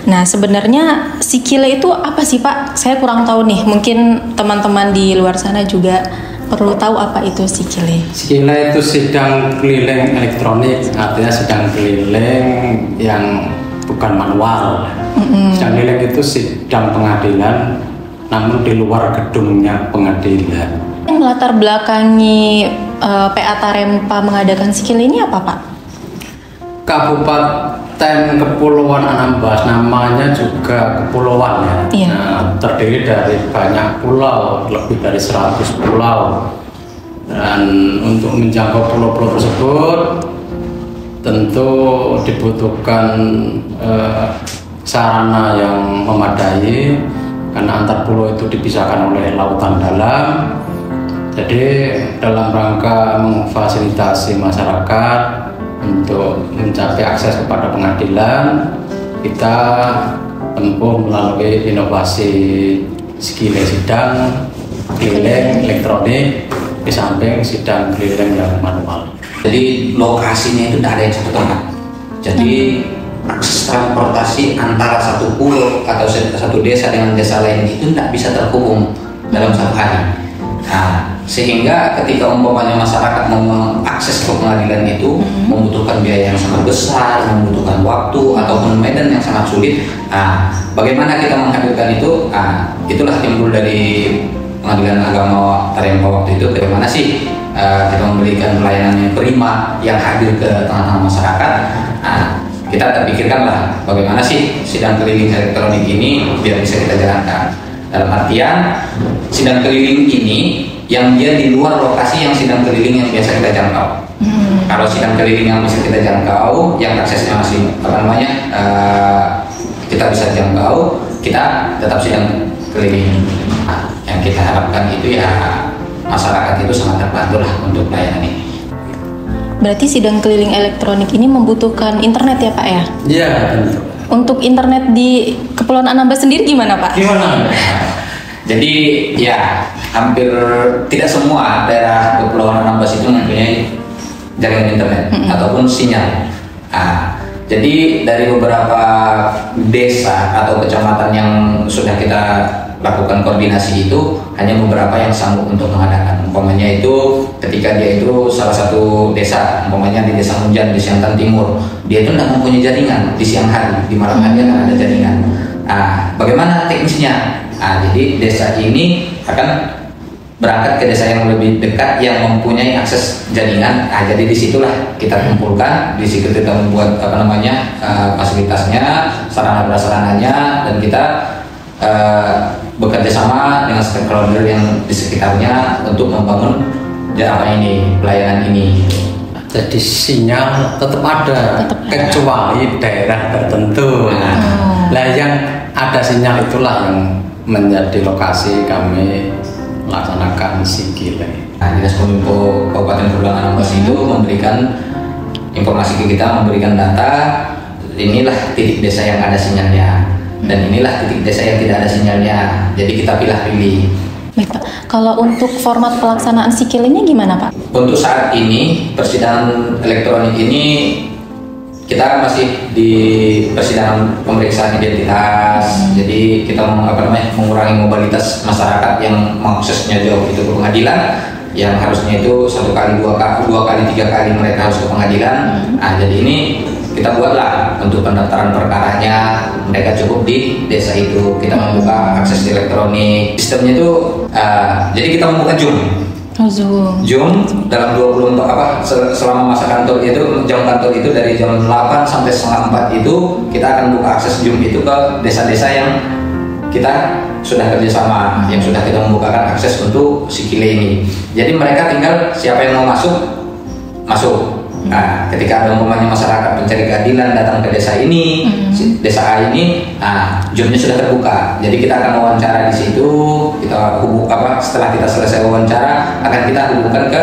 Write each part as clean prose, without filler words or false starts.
Nah, sebenarnya Sikile itu apa sih, Pak? Saya kurang tahu nih. Mungkin teman-teman di luar sana juga perlu tahu apa itu Sikile. Sikile itu sidang keliling elektronik, artinya sidang keliling yang bukan manual. Sidang keliling itu sidang pengadilan, namun di luar gedungnya pengadilan. Yang latar belakangi PA Tarempa mengadakan Sikile ini apa, Pak? Kabupaten Kepulauan Anambas, namanya juga kepulauan ya. Iya. Nah, terdiri dari banyak pulau, lebih dari 100 pulau. Dan untuk menjangkau pulau-pulau tersebut tentu dibutuhkan sarana yang memadai, karena antar pulau itu dipisahkan oleh lautan dalam. Jadi dalam rangka memfasilitasi masyarakat untuk mencapai akses kepada pengadilan, kita tempuh melalui inovasi Sikile sidang keliling elektronik di samping sidang keliling yang manual. Jadi lokasinya itu tidak ada yang satu tempat. Jadi akses transportasi antara satu pulau atau satu desa dengan desa lain itu tidak bisa terhubung dalam satu hari. Nah, sehingga ketika umpamanya masyarakat mau mengakses ke pengadilan itu membutuhkan biaya yang sangat besar, membutuhkan waktu ataupun medan yang sangat sulit. Nah, bagaimana kita menghadirkan itu? Nah, itulah timbul dari Pengadilan Agama Tarempa waktu itu. Bagaimana sih kita memberikan pelayanan yang prima yang hadir ke tengah-tengah masyarakat? Nah, kita terpikirkanlah bagaimana sih sidang keliling elektronik ini biar bisa kita jalankan. Dalam artian sidang keliling ini yang dia di luar lokasi yang sidang keliling yang biasa kita jangkau. Kalau sidang keliling yang bisa kita jangkau, yang aksesnya masih kita bisa jangkau, kita tetap sidang keliling. Nah, yang kita harapkan itu ya masyarakat itu sangat terbantu lah untuk pelayanan ini. Berarti sidang keliling elektronik ini membutuhkan internet ya, Pak ya? Iya, tentu. Untuk internet di Kepulauan Anambas sendiri gimana, Pak? Gimana? Jadi ya hampir tidak semua daerah Kepulauan Anambas itu mempunyai jaringan internet ataupun sinyal. Nah, jadi dari beberapa desa atau kecamatan yang sudah kita lakukan koordinasi itu hanya beberapa yang sanggup untuk mengadakan. Umpamanya itu ketika dia itu salah satu desa, umpamanya di Desa Munjan di Siantan Timur, dia itu tidak mempunyai jaringan di siang hari, di malam hari akan ada jaringan. Nah, bagaimana teknisnya? Nah, jadi desa ini akan berangkat ke desa yang lebih dekat yang mempunyai akses jaringan. Nah, jadi disitulah kita kumpulkan, di situ kita membuat fasilitasnya, sarana prasarananya, dan kita bekerja sama dengan stakeholder yang di sekitarnya untuk membangun pelayanan ini. Jadi sinyal tetap ada, kecuali daerah tertentu. Nah, yang ada sinyal itulah yang menjadi lokasi kami melaksanakan Sikile. Nah, Dinas Kominfo Kabupaten Kepulauan Anambas itu memberikan informasi ke kita, memberikan data, inilah titik desa yang ada sinyalnya, dan inilah titik desa yang tidak ada sinyalnya. Jadi kita pilih-pilih. Baik, Pak. Kalau untuk format pelaksanaan Sikile-nya gimana, Pak? Untuk saat ini persidangan elektronik ini kita masih di persidangan pemeriksaan identitas. Jadi kita mengurangi mobilitas masyarakat yang mengaksesnya jauh itu ke pengadilan, yang harusnya itu 1 kali, 2 kali, 3 kali mereka harus ke pengadilan. Nah, jadi ini kita buatlah untuk pendaftaran perkaranya, mereka cukup di desa itu. Kita membuka akses elektronik. Sistemnya itu jadi kita membuka Zoom dalam 24 selama masa kantor itu, jam kantor itu dari jam 8 sampai setengah 4 itu kita akan buka akses Zoom itu ke desa-desa yang kita sudah kerjasama, yang sudah kita membukakan akses untuk Sikile ini. Jadi mereka tinggal siapa yang mau masuk. Nah, ketika ada umpamanya masyarakat mencari keadilan datang ke desa ini, desa A ini, nah Zoom-nya sudah terbuka. Jadi kita akan wawancara di situ, setelah kita selesai wawancara akan kita hubungkan ke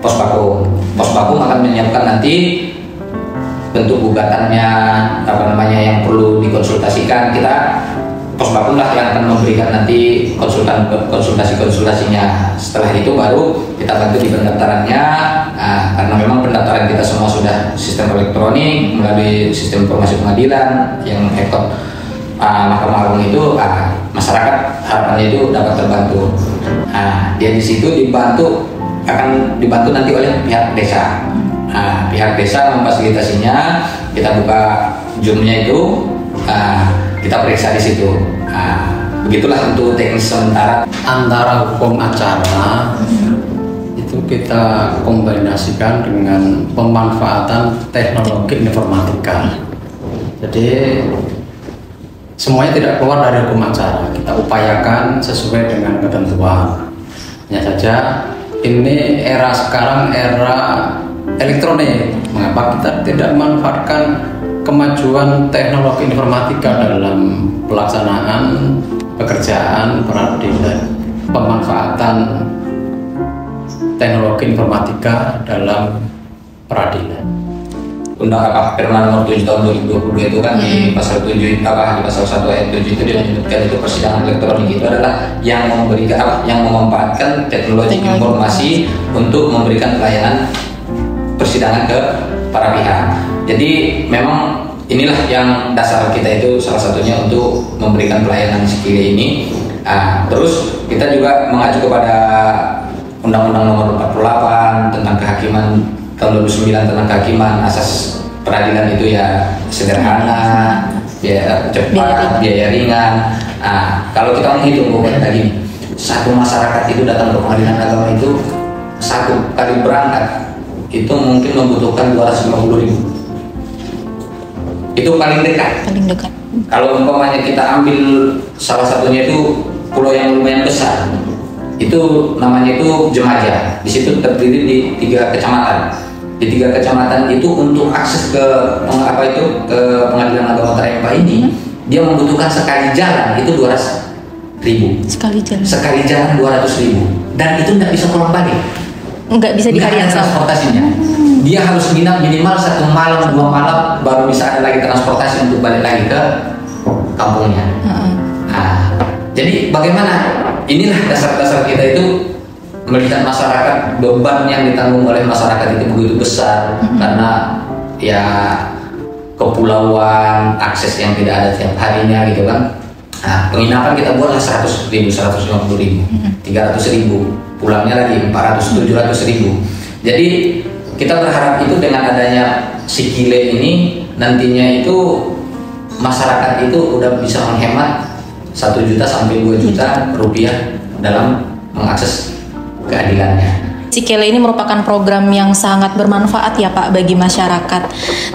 Pos Bakum. Pos Bakum akan menyiapkan nanti bentuk gugatannya, yang perlu dikonsultasikan. Kita pos Bapum lah yang akan memberikan nanti konsultasinya. Setelah itu baru kita bantu di pendaftarannya. Karena memang pendaftaran kita semua sudah sistem elektronik melalui sistem informasi pengadilan yang ekor Mahkamah Agung itu, masyarakat harapannya itu dapat terbantu. Dia di situ akan dibantu nanti oleh pihak desa. Pihak desa memfasilitasinya, kita buka Zoom-nya itu, kita periksa di situ. Begitulah untuk teknis sementara. Antara hukum acara itu kita kombinasikan dengan pemanfaatan teknologi informatika. Jadi semuanya tidak keluar dari hukum acara, kita upayakan sesuai dengan ketentuan. Hanya saja ini era sekarang era elektronik, mengapa kita tidak memanfaatkan kemajuan teknologi informatika dalam pelaksanaan pekerjaan peradilan, pemanfaatan teknologi informatika dalam peradilan. Undang Permen Nomor 7 Tahun 2022 itu kan di pasal 7 di pasal 1 ayat 7 itu menyebutkan itu persidangan elektronik itu adalah yang memberikan yang memanfaatkan teknologi informasi untuk memberikan pelayanan persidangan ke para pihak. Jadi memang inilah yang dasar kita itu salah satunya untuk memberikan pelayanan Sikile ini. Terus kita juga mengacu kepada Undang-Undang Nomor 48 tentang kehakiman tahun 2009 tentang kehakiman, asas peradilan itu ya sederhana, biaya cepat, biaya ringan. Kalau kita menghitung lagi, satu masyarakat itu datang ke pengadilan agama itu satu kali berangkat itu mungkin membutuhkan 250.000. Itu paling dekat. Kalau umpamanya kita ambil salah satunya itu pulau yang lumayan besar, itu namanya itu Jemaja. Di situ terdiri di 3 kecamatan. Di 3 kecamatan itu untuk akses ke ke pengadilan agama Tarempa ini, dia membutuhkan sekali jalan itu 200.000. Sekali jalan 200.000. Dan itu tidak bisa pulang balik. Nggak bisa di hari yang sama. Transportasinya. Dia harus nginap minimal 1 malam 2 malam baru bisa ada lagi transportasi untuk balik lagi ke kampungnya. Jadi bagaimana? Inilah dasar-dasar kita itu melihat masyarakat, beban yang ditanggung oleh masyarakat itu begitu besar karena ya kepulauan, akses yang tidak ada tiap harinya gitu kan. Penginapan kita buatlah 100.000, 150.000, 300.000, pulangnya lagi 400, 700.000. Jadi kita berharap itu dengan adanya Sikile ini nantinya itu masyarakat itu udah bisa menghemat 1 juta sampai 2 juta rupiah dalam mengakses keadilannya. Sikile ini merupakan program yang sangat bermanfaat ya Pak bagi masyarakat.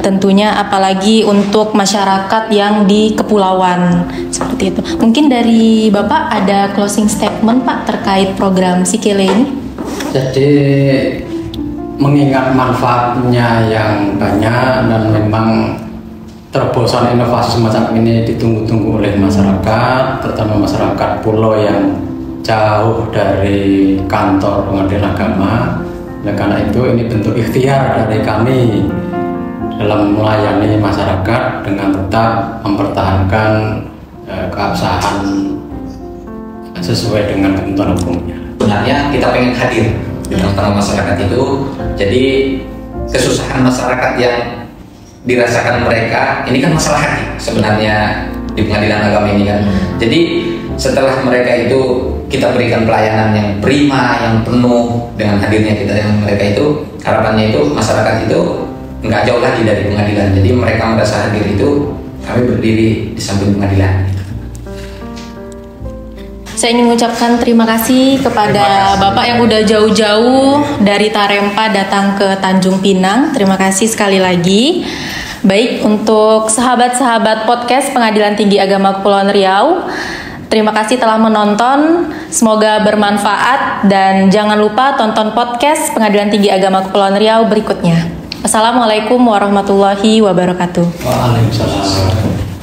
Tentunya apalagi untuk masyarakat yang di kepulauan seperti itu. Mungkin dari Bapak ada closing statement Pak terkait program Sikile ini? Jadi mengingat manfaatnya yang banyak dan memang terobosan inovasi semacam ini ditunggu-tunggu oleh masyarakat, terutama masyarakat pulau yang jauh dari kantor pengadilan agama. Oleh karena itu ini bentuk ikhtiar dari kami dalam melayani masyarakat dengan tetap mempertahankan keabsahan sesuai dengan ketentuan hukumnya. Sebenarnya kita pengen hadir di tengah masyarakat itu. Jadi kesusahan masyarakat yang dirasakan mereka ini kan masalah hati sebenarnya di pengadilan agama ini kan. Jadi setelah mereka itu kita berikan pelayanan yang prima, yang penuh dengan hadirnya kita yang mereka itu, harapannya itu masyarakat itu nggak jauh lagi dari pengadilan. Jadi mereka merasa hadir itu, kami berdiri di samping pengadilan. Saya ingin mengucapkan terima kasih kepada Bapak yang udah jauh-jauh dari Tarempa datang ke Tanjung Pinang. Terima kasih sekali lagi. Baik, untuk sahabat-sahabat podcast Pengadilan Tinggi Agama Kepulauan Riau, terima kasih telah menonton. Semoga bermanfaat dan jangan lupa tonton podcast Pengadilan Tinggi Agama Kepulauan Riau berikutnya. Assalamualaikum warahmatullahi wabarakatuh. Waalaikumsalam.